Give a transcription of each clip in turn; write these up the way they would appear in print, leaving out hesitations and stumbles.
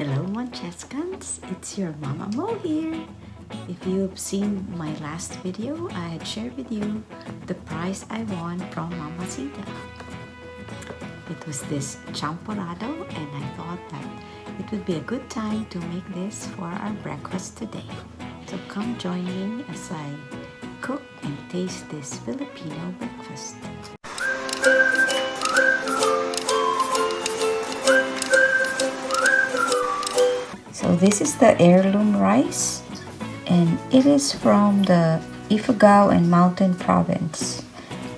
Hello Moncescans, it's your Mama Mo here. If you've seen my last video, I had shared with you the prize I won from Mama Sita. It was this champorado, and I thought that it would be a good time to make this for our breakfast today. So come join me as I cook and taste this Filipino breakfast. So this is the heirloom rice, and it is from the Ifugao and Mountain Province.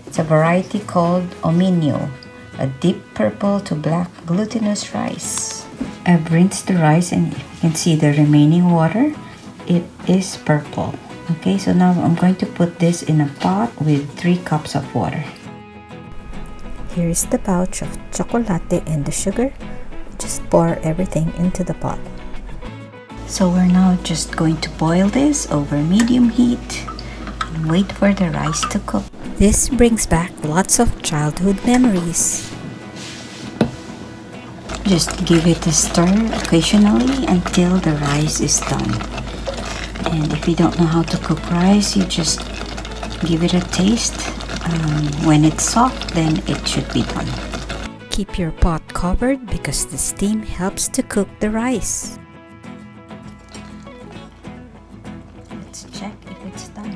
It's a variety called Ominio, a deep purple to black glutinous rice. I've rinsed the rice, and you can see the remaining water. It is purple. Okay, so now I'm going to put this in a pot with 3 cups of water. Here is the pouch of chocolate and the sugar. Just pour everything into the pot. So we're now just going to boil this over medium heat and wait for the rice to cook. This brings back lots of childhood memories. Just give it a stir occasionally until the rice is done. And if you don't know how to cook rice, you just give it a taste. When it's soft, then it should be done. Keep your pot covered because the steam helps to cook the rice. Let's check if it's done.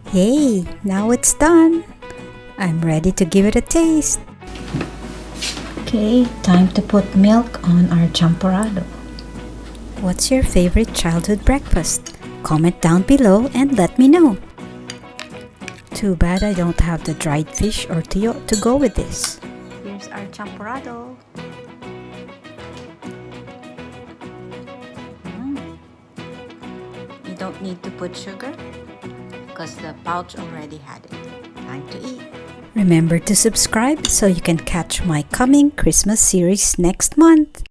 Hey, now it's done. I'm ready to give it a taste. Okay, time to put milk on our champorado. What's your favorite childhood breakfast? Comment down below and let me know. Too bad I don't have the dried fish or tuyo to go with this. Here's our champorado. You don't need to put sugar because the pouch already had it. Time to eat. Remember to subscribe so you can catch my coming Christmas series next month.